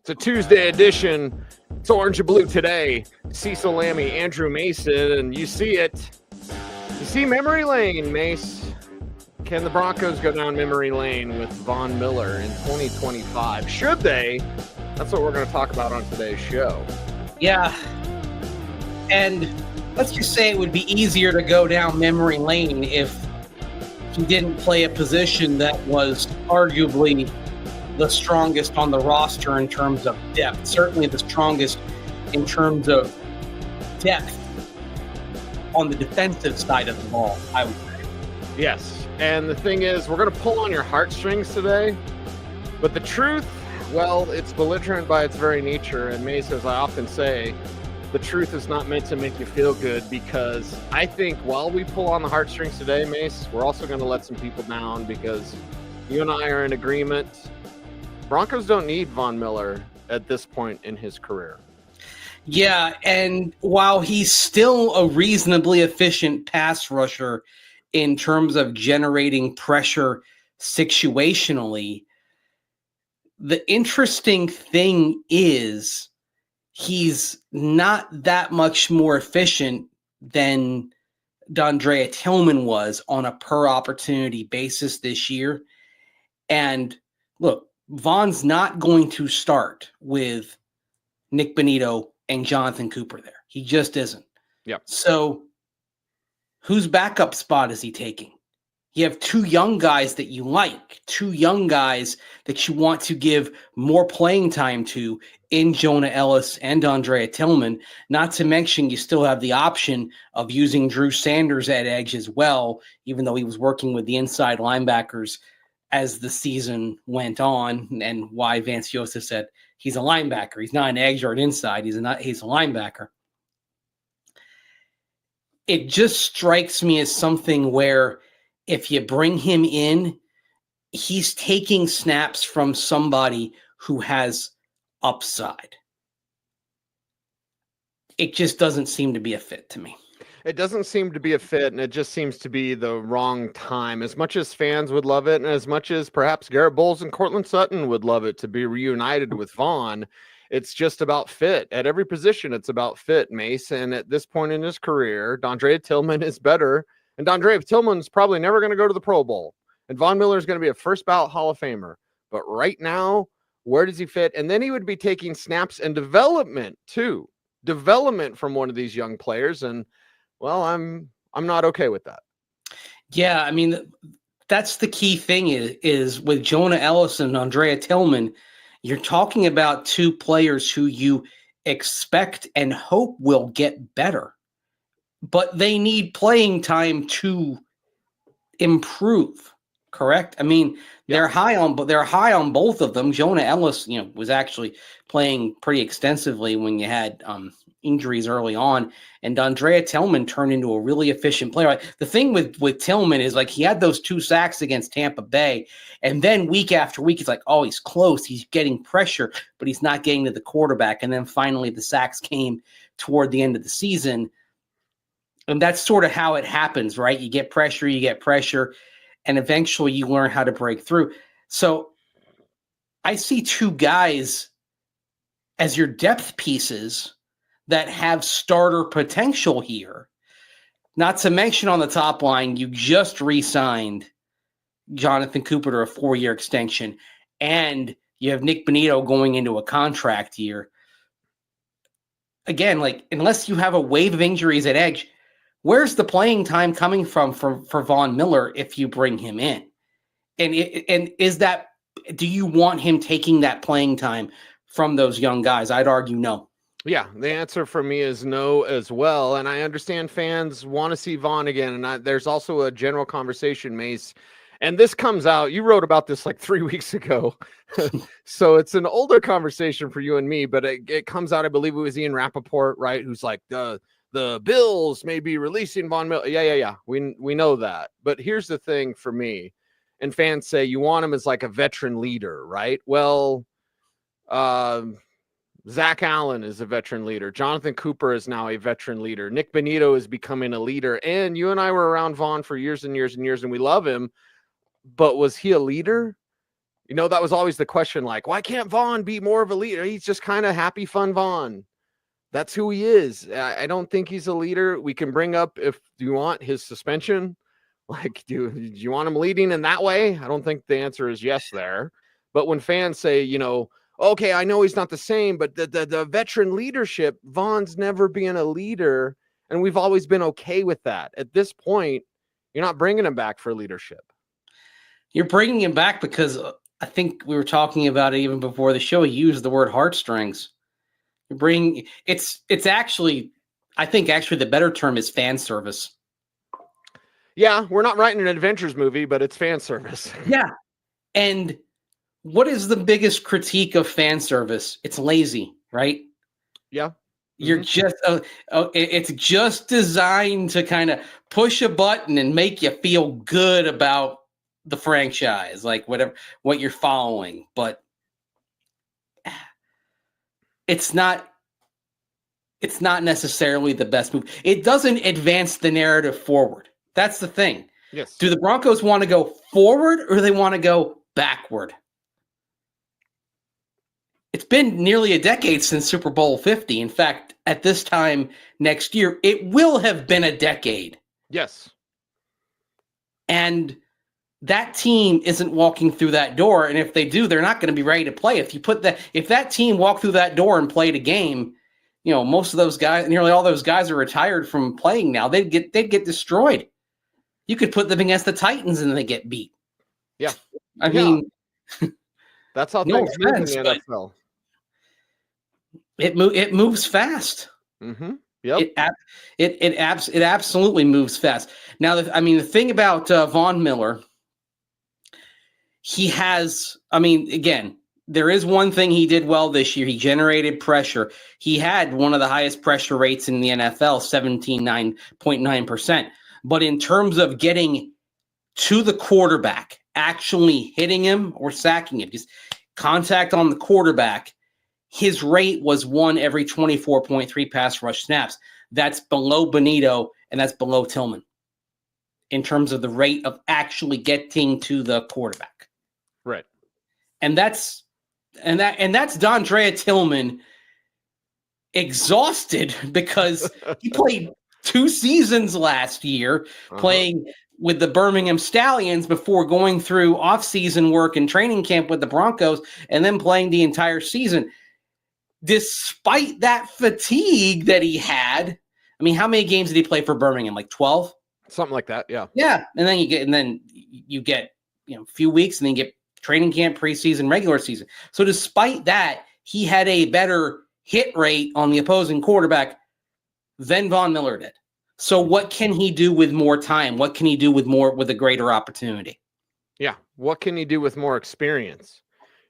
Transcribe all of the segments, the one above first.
It's a Tuesday edition. It's orange and blue today. Cecil Lammy, Andrew Mason, and you see it. You see memory lane, Mace. Can the Broncos go down memory lane with Von Miller in 2025? Should they? That's what we're going to talk about on today's show. Yeah. And let's just say it would be easier to go down memory lane if he didn't play a position that was arguably the strongest on the roster in terms of depth. Certainly the strongest in terms of depth on the defensive side of the ball, I would say. Yes, and the thing is, we're going to pull on your heartstrings today, but the truth, well, it's belligerent by its very nature, and Mace, as I often say, the truth is not meant to make you feel good, because I think while we pull on the heartstrings today, Mace, we're also going to let some people down, because you and I are in agreement. Broncos don't need Von Miller at this point in his career. Yeah, and while he's still a reasonably efficient pass rusher in terms of generating pressure situationally, the interesting thing is he's not that much more efficient than Dondrea Tillman was on a per opportunity basis this year. And look, Von's not going to start with Nick Bonitto and Jonathan Cooper there. He just isn't. Yep. So whose backup spot is he taking? You have two young guys that you like, two young guys that you want to give more playing time to in Jonah Ellis and Dondrea Tillman, not to mention you still have the option of using Drew Sanders at edge as well, even though he was working with the inside linebackers as the season went on, and why Vance Joseph said he's a linebacker. He's not an edge or an inside. He's a linebacker. It just strikes me as something where if you bring him in, he's taking snaps from somebody who has upside. It just doesn't seem to be a fit to me. It doesn't seem to be a fit, and it just seems to be the wrong time. As much as fans would love it, and as much as perhaps Garrett Bowles and Cortland Sutton would love it to be reunited with Von, it's just about fit. At every position, it's about fit, Mace. And at this point in his career, Dondrea Tillman is better, and Dondrea Tillman's probably never going to go to the Pro Bowl. And Von Miller is going to be a first-ballot Hall of Famer. But right now, where does he fit? And then he would be taking snaps and development, too. Development from one of these young players, and well, I'm not okay with that. Yeah, I mean, that's the key thing is with Jonah Ellis and Dondrea Tillman, you're talking about two players who you expect and hope will get better, but they need playing time to improve. Correct? I mean, they're high on both of them. Jonah Ellis, was actually playing pretty extensively when you had injuries early on, and Dondrea Tillman turned into a really efficient player. The thing with Tillman is he had those 2 sacks against Tampa Bay, and then week after week, it's he's close. He's getting pressure, but he's not getting to the quarterback. And then finally the sacks came toward the end of the season. And that's sort of how it happens, right? You get pressure, and eventually you learn how to break through. So I see 2 guys as your depth pieces that have starter potential here. Not to mention on the top line, you just re-signed Jonathan Cooper to a 4-year extension, and you have Nick Bonitto going into a contract year. Again, unless you have a wave of injuries at edge, where's the playing time coming from for Von Miller if you bring him in? And is that, do you want him taking that playing time from those young guys? I'd argue no. Yeah, the answer for me is no as well. And I understand fans want to see Von again. And there's also a general conversation, Mace. And this comes out, you wrote about this 3 weeks ago. So it's an older conversation for you and me, but it comes out, I believe it was Ian Rappaport, right? Who's the Bills may be releasing Von Miller. Yeah. We know that. But here's the thing for me. And fans say you want him as a veteran leader, right? Well, Zach Allen is a veteran leader. Jonathan Cooper is now a veteran leader. Nick Bonitto is becoming a leader. And you and I were around Von for years and years and years, and we love him. But was he a leader? That was always the question, like, why can't Vaughn be more of a leader? He's just kind of happy, fun Vaughn. That's who he is. I don't think he's a leader. We can bring up, if you want, his suspension. Like, do you want him leading in that way? I don't think the answer is yes there. But when fans say, okay, I know he's not the same, but the veteran leadership, Vaughn's never been a leader, and we've always been okay with that. At this point, you're not bringing him back for leadership. You're bringing him back because I think we were talking about it even before the show. He used the word heartstrings. It's actually, I think actually the better term is fan service. Yeah, we're not writing an adventures movie, but it's fan service. Yeah. And what is the biggest critique of fan service? It's lazy, right? Yeah. You're just, it's just designed to kind of push a button and make you feel good about the franchise, like what you're following. But it's not necessarily the best move. It doesn't advance the narrative forward. That's the thing. Yes. Do the Broncos want to go forward or do they want to go backward? It's been nearly a decade since Super Bowl 50. In fact, at this time next year, it will have been a decade. Yes. And that team isn't walking through that door. And if they do, they're not going to be ready to play. If that team walked through that door and played a game, most of those guys, nearly all those guys are retired from playing now. They'd get destroyed. You could put them against the Titans and they get beat. Yeah. I mean, that's how things move in the NFL. It moves fast. Mm-hmm. Yep. It absolutely moves fast. Now, the thing about Von Miller, he has, again, there is one thing he did well this year. He generated pressure. He had one of the highest pressure rates in the NFL, 17.9%. But in terms of getting to the quarterback, actually hitting him or sacking him, just contact on the quarterback, his rate was 1 every 24.3 pass rush snaps. That's below Benito and that's below Tillman in terms of the rate of actually getting to the quarterback. Right. And that's Dondrea Tillman exhausted because he played 2 seasons last year playing with the Birmingham Stallions before going through offseason work and training camp with the Broncos and then playing the entire season. Despite that fatigue that he had, how many games did he play for Birmingham? Like 12? Something like that, yeah. Yeah, and then you get a few weeks and then you get training camp, preseason, regular season. So despite that, he had a better hit rate on the opposing quarterback than Von Miller did. So what can he do with more time? What can he do with a greater opportunity? Yeah. What can he do with more experience?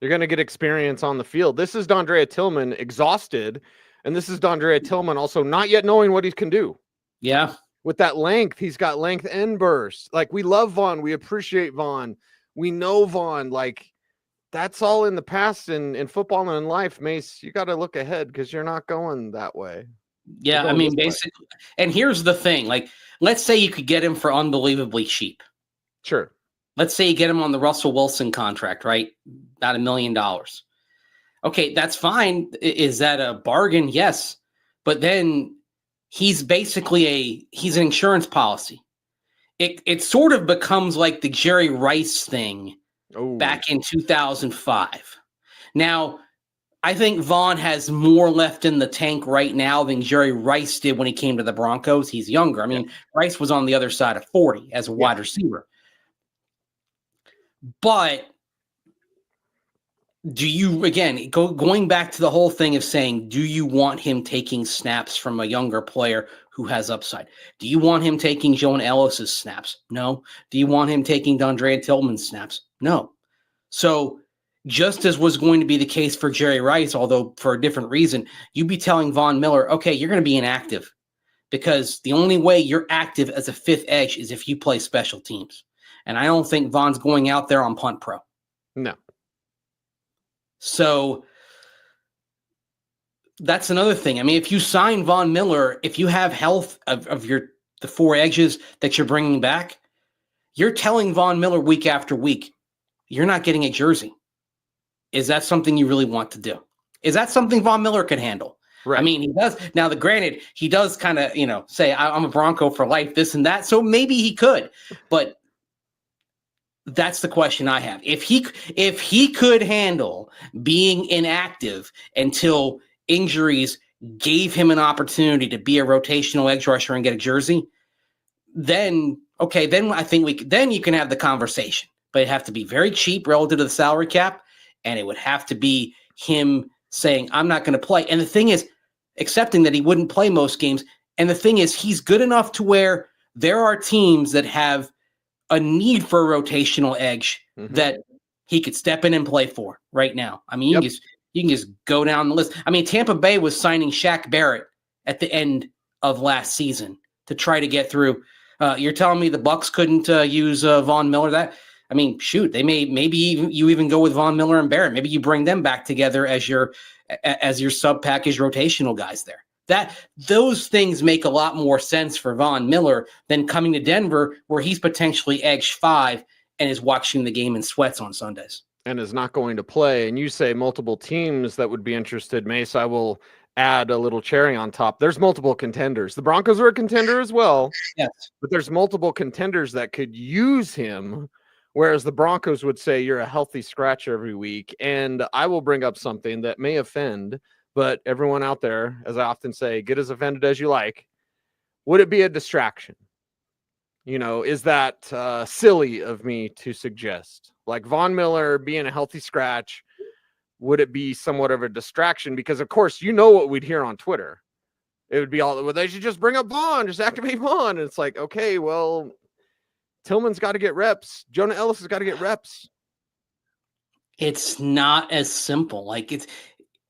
You're going to get experience on the field. This is Dondrea Tillman exhausted, and this is Dondrea Tillman also not yet knowing what he can do. Yeah. With that length, he's got length and burst. Like, we love Vaughn. We appreciate Vaughn. We know Vaughn. Like, that's all in the past in football and in life, Mace. You got to look ahead because you're not going that way. Yeah, basically. And here's the thing. Like, let's say you could get him for unbelievably cheap. Sure. Let's say you get him on the Russell Wilson contract, right? About $1 million. Okay, that's fine. Is that a bargain? Yes. But then he's basically he's an insurance policy. It sort of becomes like the Jerry Rice thing back in 2005. Now, I think Vaughn has more left in the tank right now than Jerry Rice did when he came to the Broncos. He's younger. Rice was on the other side of 40 as a wide receiver. But do you, again, going back to the whole thing of saying, do you want him taking snaps from a younger player who has upside? Do you want him taking Jonah Ellis's snaps? No. Do you want him taking Dondrea Tillman's snaps? No. So just as was going to be the case for Jerry Rice, although for a different reason, you'd be telling Von Miller, okay, you're going to be inactive because the only way you're active as a fifth edge is if you play special teams. And I don't think Von's going out there on punt pro. No. So that's another thing. If you sign Von Miller, if you have health of the 4 edges that you're bringing back, you're telling Von Miller week after week, you're not getting a jersey. Is that something you really want to do? Is that something Von Miller can handle? Right. I mean, he does. Now, granted, he does kind of, say, I'm a Bronco for life, this and that. So maybe he could. But that's the question I have. If he could handle being inactive until injuries gave him an opportunity to be a rotational edge rusher and get a jersey, then I think then you can have the conversation. But it'd have to be very cheap relative to the salary cap, and it would have to be him saying, I'm not going to play. And the thing is, accepting that he wouldn't play most games. And the thing is, he's good enough to where there are teams that have a need for a rotational edge that he could step in and play for right now. I mean, you can just go down the list. I mean, Tampa Bay was signing Shaq Barrett at the end of last season to try to get through. You're telling me the Bucs couldn't use Von Miller? Shoot, they maybe you even go with Von Miller and Barrett. Maybe you bring them back together as your sub package rotational guys there. Those things make a lot more sense for Von Miller than coming to Denver, where he's potentially edge 5 and is watching the game in sweats on Sundays. And is not going to play. And you say multiple teams that would be interested, Mace. I will add a little cherry on top. There's multiple contenders. The Broncos are a contender as well. Yes. But there's multiple contenders that could use him, whereas the Broncos would say you're a healthy scratch every week. And I will bring up something that may offend, but everyone out there, as I often say, get as offended as you like. Would it be a distraction? Is that silly of me to suggest? Like Von Miller being a healthy scratch, would it be somewhat of a distraction? Because, of course, what we'd hear on Twitter. It would be well, they should just bring up Vaughn, just activate Vaughn. And it's like, okay, well, Tillman's got to get reps. Jonah Ellis has got to get reps. It's not as simple. Like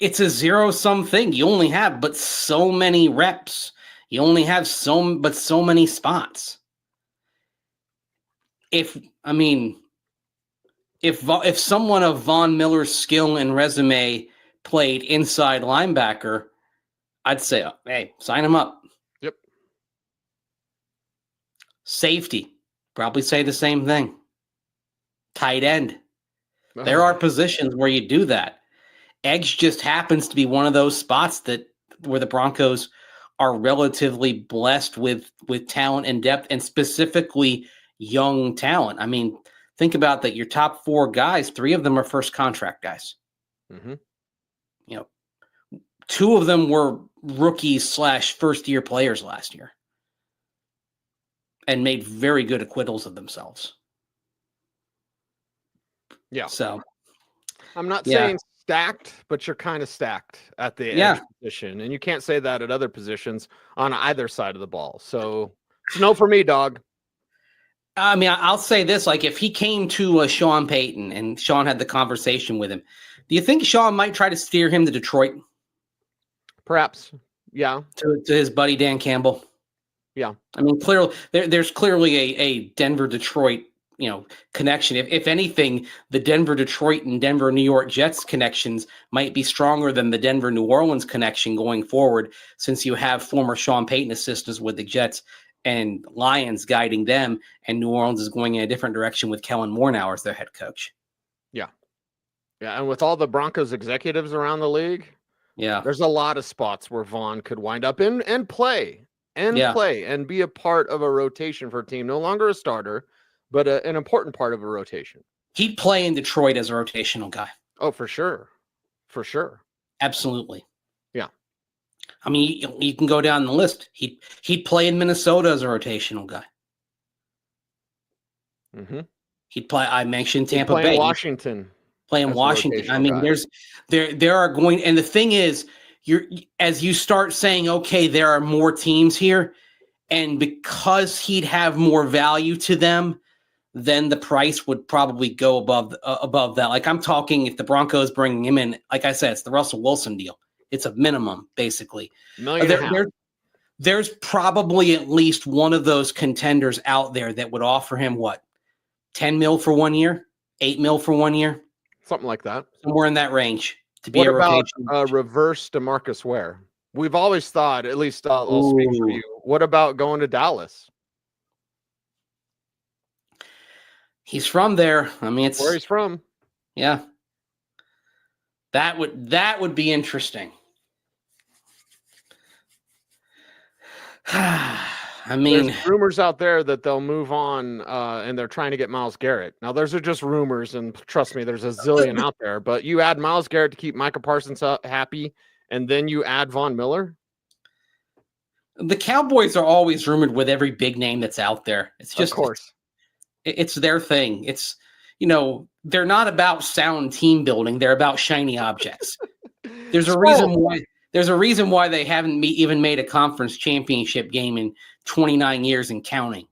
it's a zero-sum thing. You only have but so many reps. You only have so many spots. If someone of Von Miller's skill and resume played inside linebacker, I'd say, hey, sign him up. Yep. Safety, probably say the same thing. Tight end. There are positions where you do that. Edge just happens to be one of those spots where the Broncos are relatively blessed with talent and depth, and specifically young talent. I mean, think about that. Your top 4 guys, 3 of them are first contract guys. 2 of them were rookies / first-year players last year and made very good acquittals of themselves. Yeah. So I'm not saying stacked, but you're kind of stacked at the edge position. And you can't say that at other positions on either side of the ball. So it's no for me, dog. I mean, I'll say this, like if he came to Sean Payton and Sean had the conversation with him, do you think Sean might try to steer him to Detroit? Perhaps. Yeah. To his buddy, Dan Campbell. Yeah. I mean, clearly there's clearly a Denver-Detroit, connection. If anything, the Denver-Detroit and Denver-New York Jets connections might be stronger than the Denver-New Orleans connection going forward, since you have former Sean Payton assistants with the Jets and Lions guiding them, and New Orleans is going in a different direction with Kellen Moore now as their head coach. Yeah. Yeah, and with all the Broncos executives around the league, there's a lot of spots where Vaughn could wind up in and play and be a part of a rotation for a team. No longer a starter, but an important part of a rotation. He'd play in Detroit as a rotational guy. Oh, for sure. For sure. Absolutely. Yeah. I mean, you can go down the list. He'd play in Minnesota as a rotational guy. He'd play. I mentioned Tampa Bay. Washington. Play in Washington. I mean, there are going, and the thing is, as you start saying, okay, there are more teams here, and because he'd have more value to them, then the price would probably go above that. Like I'm talking, if the Broncos bring him in, like I said, it's the Russell Wilson deal. It's a minimum, basically. There's probably at least one of those contenders out there that would offer him what, 10 mil for 1 year, 8 mil for 1 year, something like that, somewhere in that range. To be what about reverse DeMarcus Ware? We've always thought, at least I'll speak for you. What about going to Dallas? He's from there. I mean, it's where he's from. Yeah. That would be interesting. I mean, there's rumors out there that they'll move on, and they're trying to get Myles Garrett. Now, those are just rumors, and trust me, there's a zillion out there. But you add Myles Garrett to keep Micah Parsons happy, and then you add Von Miller. the Cowboys are always rumored with every big name that's out there. It's just, of course, it's their thing. It's, they're not about sound team building. They're about shiny objects. There's a reason why they haven't even made a conference championship game in 29 years and counting.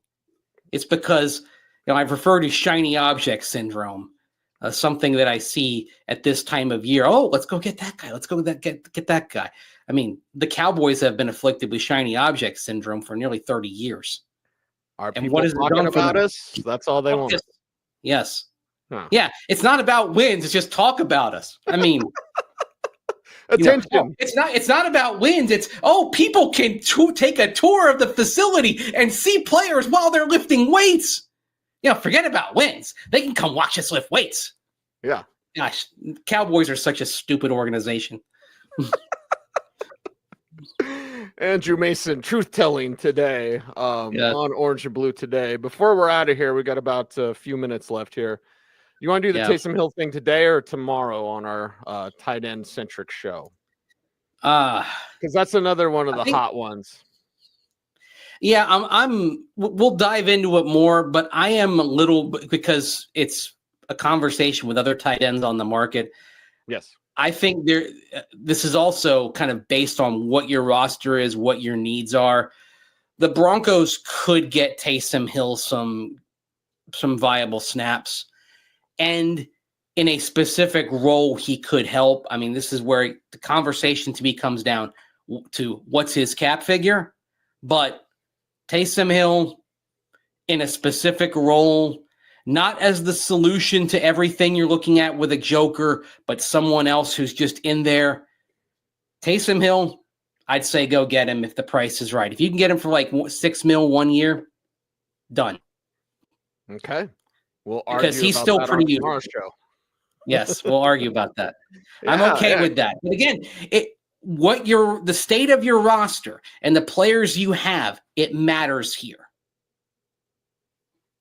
It's because I've referred to shiny object syndrome, something that I see at this time of year. Oh, let's go get that guy. Let's go get that guy. I mean, the Cowboys have been afflicted with shiny object syndrome for nearly 30 years. Are people talking about us? That's all they want. Yes. Huh. Yeah. It's not about wins. It's just talk about us. I mean. Attention. It's not about wins. It's, people can take a tour of the facility and see players while they're lifting weights. Forget about wins. They can come watch us lift weights. Yeah. Gosh, Cowboys are such a stupid organization. Andrew Mason, truth telling today on Orange and Blue today. Before we're out of here, we got about a few minutes left here. You want to do the Taysom Hill thing today or tomorrow on our tight end centric show? Because that's another one of the hot ones. Yeah, we'll dive into it more, but I am a little, because it's a conversation with other tight ends on the market. Yes. I think this is also kind of based on what your roster is, what your needs are. The Broncos could get Taysom Hill some viable snaps, and in a specific role he could help. I mean, this is where the conversation to me comes down to what's his cap figure, but Taysom Hill in a specific role, not as the solution to everything you're looking at with a joker, but someone else who's just in there. Taysom Hill, I'd say go get him if the price is right. If you can get him for like $6 million 1 year, done. Okay. We'll argue because he's still pretty useful. Yes, we'll argue about that. I'm okay with that. But again, the state of your roster and the players you have, it matters here.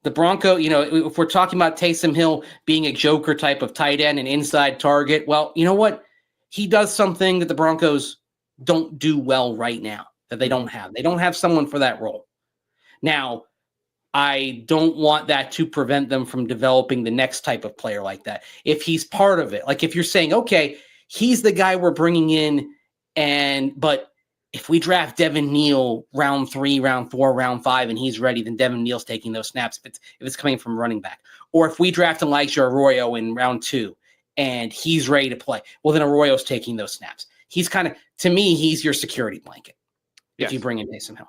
The Bronco, if we're talking about Taysom Hill being a joker type of tight end and inside target, well, you know what? He does something that the Broncos don't do well right now, that they don't have. They don't have someone for that role. Now, I don't want that to prevent them from developing the next type of player like that. If he's part of it, like if you're saying, okay, he's the guy we're bringing in, but if we draft Devin Neal round 3, round 4, round 5, and he's ready, then Devin Neal's taking those snaps if it's coming from running back. Or if we draft Elijah Arroyo in round 2 and he's ready to play, well, then Arroyo's taking those snaps. He's to me, he's your security blanket if you bring in Taysom Hill.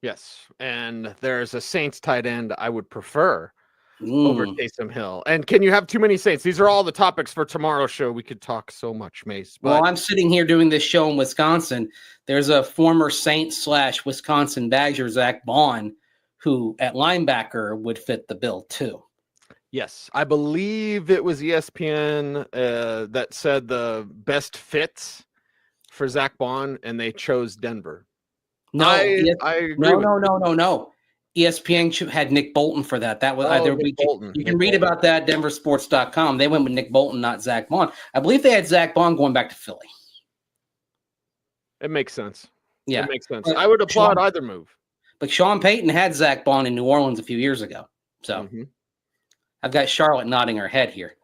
Yes, and there's a Saints tight end I would prefer over Taysom Hill. And can you have too many Saints? These are all the topics for tomorrow's show. We could talk so much, Mace. Well, I'm sitting here doing this show in Wisconsin. There's a former Saints/Wisconsin Badger, Zach Bond, who at linebacker would fit the bill too. Yes, I believe it was ESPN that said the best fits for Zach Bond, and they chose Denver. No, I agree. No. ESPN had Nick Bolton for that. That was you can read about that at denversports.com. They went with Nick Bolton, not Zach Bond. I believe they had Zach Bond going back to Philly. It makes sense. Yeah, it makes sense. I would applaud either move. But Sean Payton had Zach Bond in New Orleans a few years ago. So I've got Charlotte nodding her head here.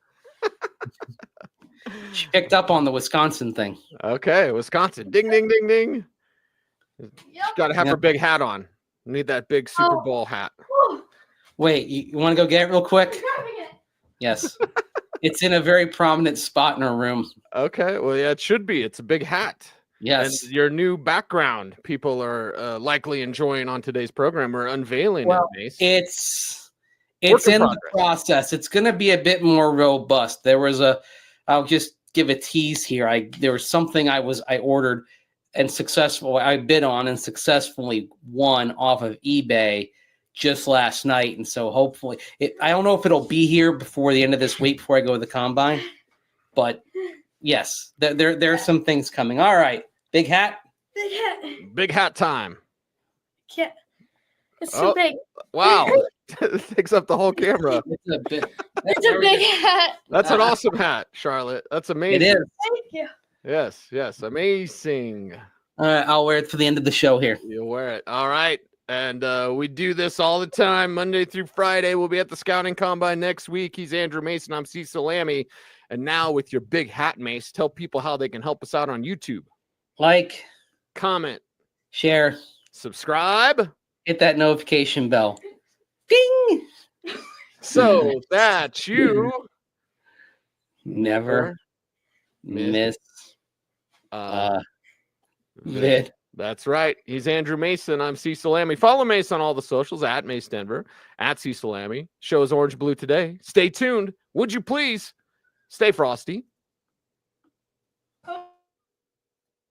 She picked up on the Wisconsin thing. Okay, Wisconsin. Ding, ding, ding, ding. She's got to have her big hat on. Need that big Super Bowl hat. Wait, you want to go get it real quick? Yes. It's in a very prominent spot in her room. Okay, well, yeah, it should be. It's a big hat. Yes. And your new background people are likely enjoying on today's program or unveiling it, It's in the process. It's going to be a bit more robust. I'll just give a tease here. There was something I ordered and I bid on and successfully won off of eBay just last night. And so hopefully I don't know if it'll be here before the end of this week, before I go to the combine, but Yes, there are some things coming. All right, big hat. Big hat. Big hat time. Yeah. It's too big. Wow. Takes up the whole camera. It's a big hat. That's an awesome hat, Charlotte. That's amazing. It is. Thank you. Yes. Amazing. All right, I'll wear it for the end of the show here. You'll wear it. All right. And we do this all the time, Monday through Friday. We'll be at the Scouting Combine next week. He's Andrew Mason. I'm Cecil Lammy. And now with your big hat, Mace, tell people how they can help us out on YouTube. Like, comment, share, subscribe, hit that notification bell. Ding! So that you never miss vid. That's right. He's Andrew Mason. I'm Cecil Lammy. Follow Mace on all the socials at Mace Denver, at Cecil Lammy. Show is orange blue today. Stay tuned. Would you please stay frosty?